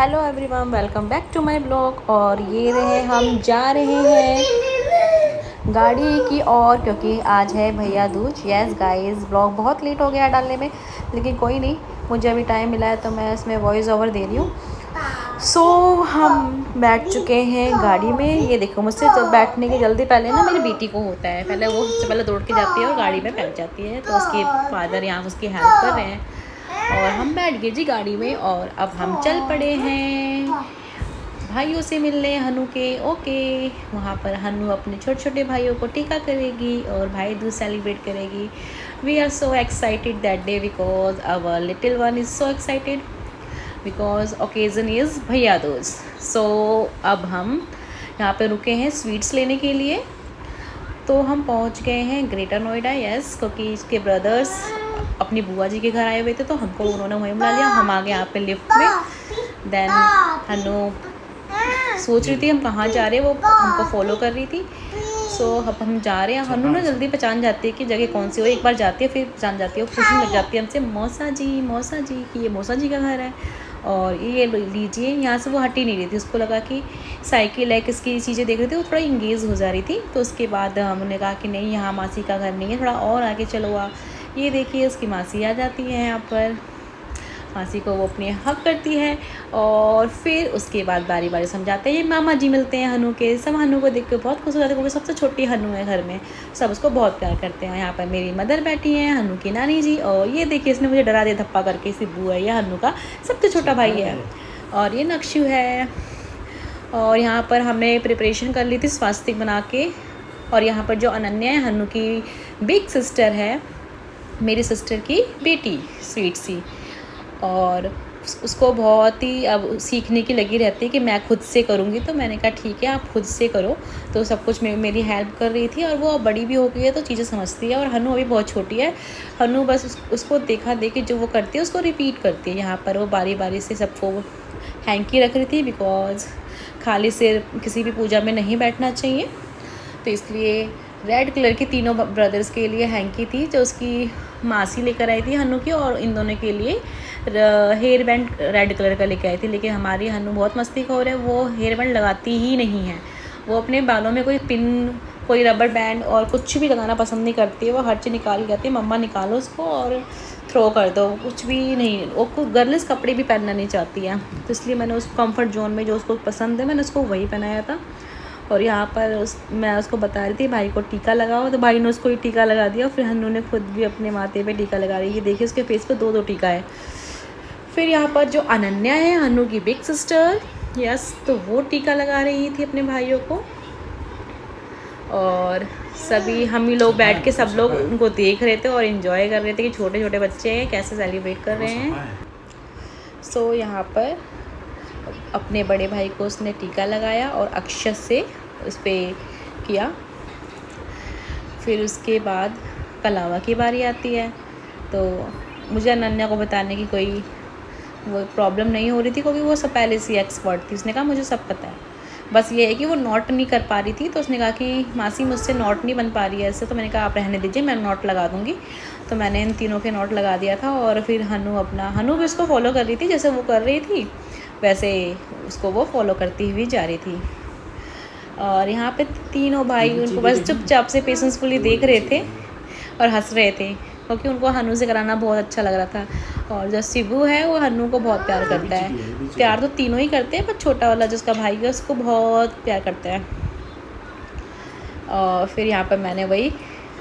Hello everyone, welcome back to my blog. और ये रहे हम जा रहे हैं गाड़ी की ओर क्योंकि आज है भैया दूज। यस गाइस, ब्लॉग बहुत लेट हो गया डालने में, लेकिन कोई नहीं, मुझे अभी टाइम मिला है तो मैं इसमें वॉइस ओवर दे रही हूँ। सो हम बैठ चुके हैं गाड़ी में। ये देखो, मुझसे तो बैठने के जल्दी पहले ना मेरी बेटी को होता है, पहले वो सबसे पहले दौड़ के जाती है और गाड़ी में बैठ जाती है, तो उसके फादर यहाँ उसकी हेल्प कर रहे हैं और हम बैठ गए जी गाड़ी में। और अब हम चल पड़े हैं भाइयों से मिलने हनु के। ओके, वहाँ पर हनु अपने छोटे छोटे भाइयों को टीका करेगी और भाई दूज सेलिब्रेट करेगी। We are so excited that day because our little one is so excited because occasion is Bhaiya Dooj. सो अब हम यहाँ पे रुके हैं स्वीट्स लेने के लिए। तो हम पहुँच गए हैं ग्रेटर नोएडा। यस, क्योंकि इसके ब्रदर्स अपनी बुआ जी के घर आए हुए थे, तो हमको उन्होंने वहीं बुला लिया। हम आ गए यहाँ पे लिफ्ट में। देन हनु सोच रही थी हम कहाँ जा रहे हैं, वो हमको फॉलो कर रही थी। सो अब हम जा रहे हैं। हनु ना जल्दी पहचान जाती है कि जगह कौन सी हो, एक बार जाती है फिर पहचान जाती है, वो पूछने लग जाती है हमसे मौसा जी कि ये मौसा जी का घर है और ये लीजिए। यहाँ से वो हट ही नहीं रही थी, उसको लगा कि साइकिल है, किसकी चीज़ें देख रही थी, वो थोड़ा इंगेज हो जा रही थी। तो उसके बाद हमने कहा कि नहीं, यहाँ मासी का घर नहीं है, थोड़ा और आगे चलो। ये देखिए उसकी मासी आ जाती है यहाँ पर। मासी को वो अपने हक करती है और फिर उसके बाद बारी बारी समझाते हैं। ये मामा जी मिलते हैं हनु के। सब हनु को देख के बहुत खुश हो जाते हैं क्योंकि सबसे छोटी हनु है घर में, सब उसको बहुत प्यार करते हैं। यहाँ पर मेरी मदर बैठी हैं, हनु की नानी जी। और ये देखिए, इसने मुझे डरा दिया धप्पा करके। सिब्बू है, यह हनु का सबसे छोटा भाई है। और ये नक्शु है। और यहाँ पर हमने प्रिपरेशन कर ली थी स्वास्तिक बना के। और यहाँ पर जो अनन्या है, हनु की बिग सिस्टर है, मेरी सिस्टर की बेटी स्वीट सी, और उसको बहुत ही अब सीखने की लगी रहती है कि मैं खुद से करूँगी। तो मैंने कहा ठीक है, आप खुद से करो। तो सब कुछ मेरी हेल्प कर रही थी और वो अब बड़ी भी हो गई है तो चीज़ें समझती है। और हनु अभी बहुत छोटी है। हनु बस उसको देखा देखी जो वो करती है उसको रिपीट करती है। यहाँ पर वो बारी बारी से सबको हैंकी रख रही थी बिकॉज खाली सिर किसी भी पूजा में नहीं बैठना चाहिए, तो इसलिए रेड कलर की तीनों ब्रदर्स के लिए हैंकी थी जो उसकी मासी लेकर आई थी हनु की, और इन दोनों के लिए हेयर बैंड रेड कलर का लेकर आई थी। लेकिन हमारी हनु बहुत मस्तीखोर है, वो हेयर बैंड लगाती ही नहीं है। वो अपने बालों में कोई पिन, कोई रबर बैंड और कुछ भी लगाना पसंद नहीं करती है। वो हर चीज़ निकाल जाती है, मम्मा निकालो उसको और थ्रो कर दो, कुछ भी नहीं। वो गर्ल्स कपड़े भी पहनना नहीं चाहती है, तो इसलिए मैंने उस कंफर्ट जोन में जो उसको पसंद है मैंने उसको वही पहनाया था। और यहाँ पर मैं उसको बता रही थी भाई को टीका लगाओ, तो भाई ने उसको ही टीका लगा दिया। और फिर हनु ने खुद भी अपने माथे पे टीका लगा रही है। देखिए उसके फेस पे दो टीका है। फिर यहाँ पर जो अनन्या है, हनु की बिग सिस्टर, यस, तो वो टीका लगा रही थी अपने भाइयों को। और सभी हम ही लोग बैठ के सब लोग उनको देख रहे थे और इन्जॉय कर रहे थे कि छोटे छोटे बच्चे हैं कैसे सेलिब्रेट कर रहे हैं। सो यहाँ पर अपने बड़े भाई को उसने टीका लगाया और अक्षत से उस पर किया। फिर उसके बाद कलावा की बारी आती है। तो मुझे अनन्या को बताने की कोई वो प्रॉब्लम नहीं हो रही थी क्योंकि वो सब पहले से एक्सपर्ट थी। उसने कहा मुझे सब पता है, बस ये है कि वो नॉट नहीं कर पा रही थी। तो उसने कहा कि मासी मुझसे नॉट नहीं बन पा रही है ऐसे। तो मैंने कहा आप रहने दीजिए, मैं नॉट लगा दूँगी। तो मैंने इन तीनों के नॉट लगा दिया था। और फिर हनु भी उसको फॉलो कर रही थी, जैसे वो कर रही थी वैसे उसको वो फॉलो करती हुई जा रही थी। और यहाँ पे तीनों भाई उनको बस चुपचाप से पेशेंसफुली देख रहे थे और हंस रहे थे क्योंकि उनको हनु से कराना बहुत अच्छा लग रहा था। और जो शिबू है वो हनु को बहुत प्यार करता है। प्यार तो तीनों ही करते हैं, पर छोटा वाला जिसका भाई है उसको बहुत प्यार करता है। और फिर यहाँ पर मैंने वही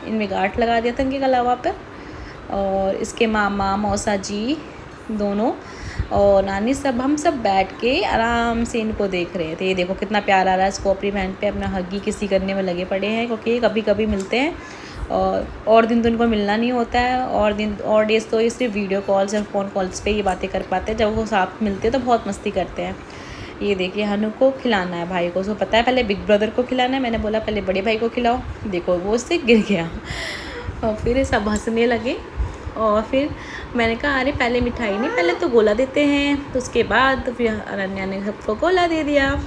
इनमें गांठ लगा दिया था इनके गलावा पर। और इसके मामा मौसा जी दोनों और नानी सब, हम सब बैठ के आराम से इनको देख रहे थे। ये देखो कितना प्यार आ रहा है इसको अपनी बहन पे, अपना हगी किसी करने में लगे पड़े हैं क्योंकि कभी कभी मिलते हैं और दिन तो इनको मिलना नहीं होता है। और डेज़ तो ये सिर्फ वीडियो कॉल्स या फ़ोन कॉल्स पे ये बातें कर पाते हैं। जब वो साथ मिलते हैं तो बहुत मस्ती करते हैं। ये देखिए हनु को खिलाना है भाई को, उसको पता है पहले बिग ब्रदर को खिलाना है। मैंने बोला पहले बड़े भाई को खिलाओ, देखो वो उससे गिर गया। और फिर सब हंसने लगे। और फिर मैंने कहा अरे पहले मिठाई नहीं, पहले तो गोला देते हैं। तो उसके बाद फिर अनन्या ने सबको गोला दे दिया।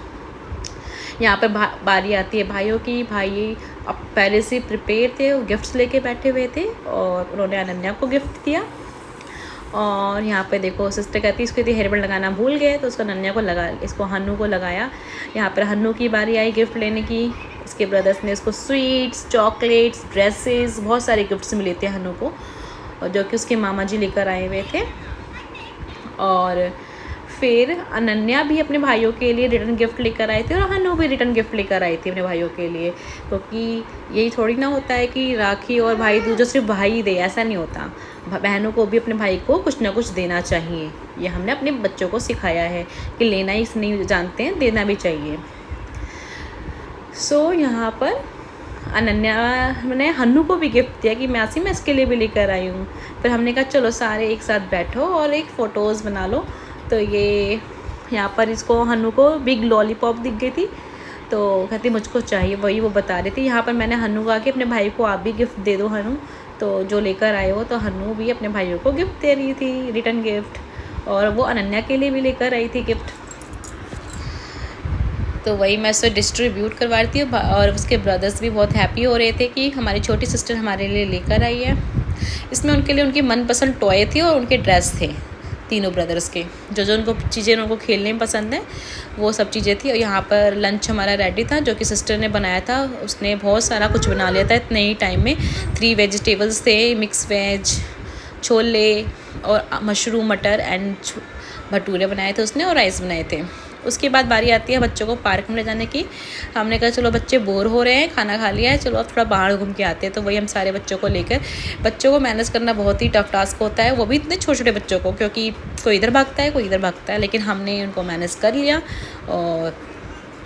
यहाँ पर बारी आती है भाइयों की। भाई अब पहले से प्रिपेयर थे, वो गिफ्ट्स लेके बैठे हुए थे और उन्होंने अनन्या को गिफ्ट दिया। और यहाँ पे देखो सिस्टर कहती इसको यदि हेयर बैंड लगाना भूल गए तो उसको अनन्या को लगा, इसको हन्नू को लगाया। यहाँ पर हन्नू की बारी आई गिफ्ट लेने की। इसके ब्रदर्स ने इसको स्वीट्स, चॉकलेट्स, ड्रेसेस, बहुत सारे गिफ्ट्स मिले थे हन्नू को, और जो कि उसके मामा जी लेकर आए हुए थे। और फिर अनन्या भी अपने भाइयों के लिए रिटर्न गिफ्ट लेकर आए थे और हन्नू भी रिटर्न गिफ्ट लेकर आई थी अपने भाइयों के लिए, क्योंकि यही थोड़ी ना होता है कि राखी और भाई दूज सिर्फ भाई दे, ऐसा नहीं होता। बहनों को भी अपने भाई को कुछ ना कुछ देना चाहिए। ये हमने अपने बच्चों को सिखाया है कि लेना ही नहीं जानते हैं, देना भी चाहिए। सो यहाँ पर अनन्या ने हन्नू को भी गिफ्ट दिया कि मासी मैं इसके लिए भी लेकर आई हूँ। फिर हमने कहा चलो सारे एक साथ बैठो और एक फ़ोटोज़ बना लो। तो ये यहाँ पर इसको हन्नू को बिग लॉलीपॉप दिख गई थी, तो कहती मुझको चाहिए, वही वो बता रही थी। यहाँ पर मैंने हन्नू कहा कि अपने भाई को आप भी गिफ्ट दे दो हन्नू, तो जो लेकर आए हो। तो हन्नू भी अपने भाइयों को गिफ्ट दे रही थी, रिटर्न गिफ्ट, और वो अनन्या के लिए भी लेकर आई थी गिफ्ट। तो वही मैं उससे डिस्ट्रीब्यूट करवा रही थी, और उसके ब्रदर्स भी बहुत हैप्पी हो रहे थे कि हमारी छोटी सिस्टर हमारे लिए लेकर आई है। इसमें उनके लिए उनकी मनपसंद टॉय थी और उनके ड्रेस थे तीनों ब्रदर्स के, जो जो उनको चीज़ें उनको खेलने में पसंद है वो सब चीज़ें थी। और यहाँ पर लंच हमारा रेडी था, जो कि सिस्टर ने बनाया था। उसने बहुत सारा कुछ बना लिया था इतने ही टाइम में। 3 वेजिटेबल्स थे, मिक्स वेज, छोले और मशरूम मटर एंड भटूरे बनाए थे उसने, और राइस बनाए थे। उसके बाद बारी आती है बच्चों को पार्क में ले जाने की। हमने कहा चलो बच्चे बोर हो रहे हैं, खाना खा लिया है, चलो अब थोड़ा बाहर घूम के आते हैं। तो वही हम सारे बच्चों को लेकर, बच्चों को मैनेज करना बहुत ही टफ टास्क होता है, वो भी इतने छोटे छोटे बच्चों को, क्योंकि कोई इधर भागता है कोई इधर भागता है, लेकिन हमने उनको मैनेज कर लिया। और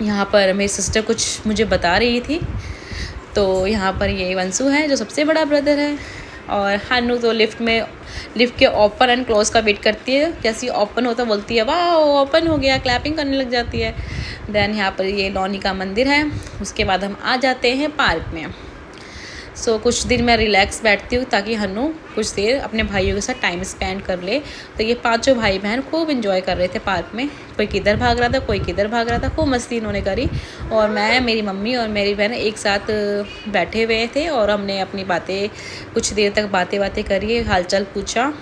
यहाँ पर मेरी सिस्टर कुछ मुझे बता रही थी। तो यहाँ पर ये वंशु है जो सबसे बड़ा ब्रदर है, और हन्नू तो लिफ्ट के ओपन एंड क्लोज का वेट करती है। जैसे ही ओपन होता बोलती है वाह ओपन हो गया, क्लैपिंग करने लग जाती है। देन यहाँ पर ये नौनी का मंदिर है। उसके बाद हम आ जाते हैं पार्क में। सो कुछ दिन मैं रिलैक्स बैठती हूँ ताकि हन्नू कुछ देर अपने भाइयों के साथ टाइम स्पेंड कर ले। तो ये पांचों भाई बहन खूब इन्जॉय कर रहे थे पार्क में, कोई किधर भाग रहा था कोई किधर भाग रहा था, खूब मस्ती इन्होंने करी। और मैं, मेरी मम्मी और मेरी बहन एक साथ बैठे हुए थे और हमने अपनी बातें, कुछ देर तक बातें करी, हालचाल पूछा।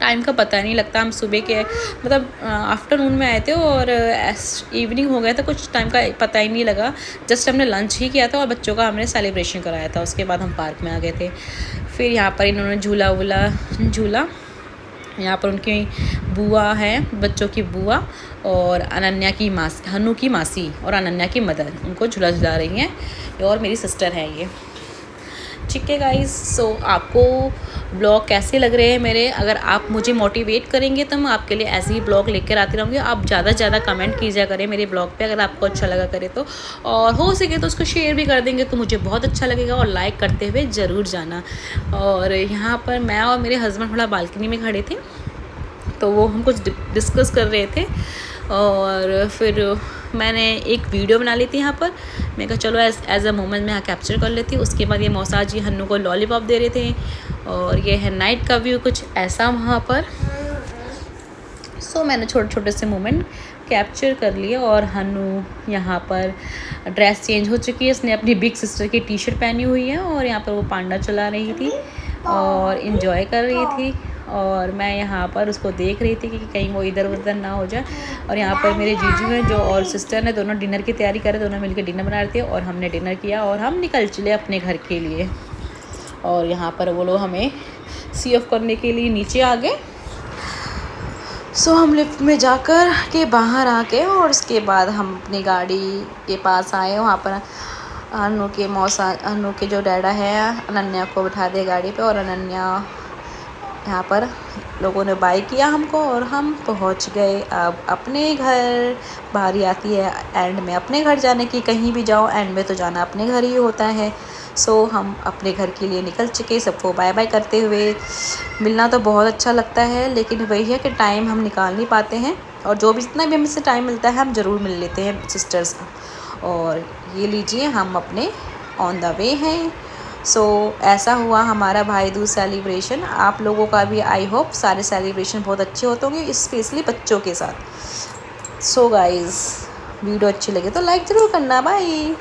टाइम का पता नहीं लगता, हम सुबह के मतलब आफ्टरनून में आए थे और इवनिंग हो गया था, कुछ टाइम का पता ही नहीं लगा। जस्ट हमने लंच ही किया था और बच्चों का हमने सेलिब्रेशन कराया था, उसके बाद हम पार्क में आ गए थे। फिर यहाँ पर इन्होंने झूला, यहाँ पर उनकी बुआ है, बच्चों की बुआ, और अनन्या की मासी, हन्नू की मासी और अनन्या की मदर उनको झूला झुला रही हैं, और मेरी सिस्टर है ये। ठीक है गाइस, सो आपको ब्लॉग कैसे लग रहे हैं मेरे? अगर आप मुझे मोटिवेट करेंगे तो मैं आपके लिए ऐसे ही ब्लॉग लेकर आती रहूँगी। आप ज़्यादा से ज़्यादा कमेंट कीजिए करें मेरे ब्लॉग पे, अगर आपको अच्छा लगा करे तो, और हो सके तो उसको शेयर भी कर देंगे तो मुझे बहुत अच्छा लगेगा, और लाइक करते हुए ज़रूर जाना। और यहाँ पर मैं और मेरे हस्बैंड थोड़ा बालकनी में खड़े थे, तो वो हम कुछ डिस्कस कर रहे थे, और फिर मैंने एक वीडियो बना ली थी यहाँ पर। मैं कहा चलो एज अ मोमेंट मैं यहाँ कैप्चर कर लेती हूँ। उसके बाद ये मौसा जी हन्नू को लॉलीपॉप दे रहे थे, और ये है नाइट का व्यू कुछ ऐसा वहाँ पर। सो मैंने छोटे छोटे से मोमेंट कैप्चर कर लिए। और हन्नू यहाँ पर ड्रेस चेंज हो चुकी है, इसने अपनी बिग सिस्टर की टी शर्ट पहनी हुई है, और यहाँ पर वो पांडा चला रही थी और इन्जॉय कर रही थी, और मैं यहाँ पर उसको देख रही थी कि कहीं वो इधर उधर ना हो जाए। और यहाँ पर मेरे जीजू हैं जो, और सिस्टर ने, दोनों डिनर की तैयारी कर रहे, दोनों मिलकर डिनर बना रहे थे, और हमने डिनर किया और हम निकल चले अपने घर के लिए। और यहाँ पर वो लोग हमें सी ऑफ करने के लिए नीचे आ गए। सो हम लिफ्ट में जाकर के बाहर आ गए, और उसके बाद हम अपनी गाड़ी के पास आए। वहाँ पर हन्नू के जो डैडा है अनन्या को बिठा दिया गाड़ी पे, और अनन्या यहाँ पर लोगों ने बाय किया हमको, और हम पहुँच गए अब अपने घर। बारी आती है एंड में अपने घर जाने की। कहीं भी जाओ एंड में तो जाना अपने घर ही होता है। सो हम अपने घर के लिए निकल चुके, सबको बाय बाय करते हुए। मिलना तो बहुत अच्छा लगता है, लेकिन वही है कि टाइम हम निकाल नहीं पाते हैं, और जो भी जितना भी हमसे टाइम मिलता है हम ज़रूर मिल लेते हैं सिस्टर्स का। और ये लीजिए हम अपने ऑन द वे हैं। सो ऐसा हुआ हमारा भाई दूज सेलिब्रेशन। आप लोगों का भी आई होप सारे सेलिब्रेशन बहुत अच्छे होते होंगे, स्पेशली बच्चों के साथ। सो गाइज़, वीडियो अच्छी लगे तो लाइक ज़रूर करना। बाय।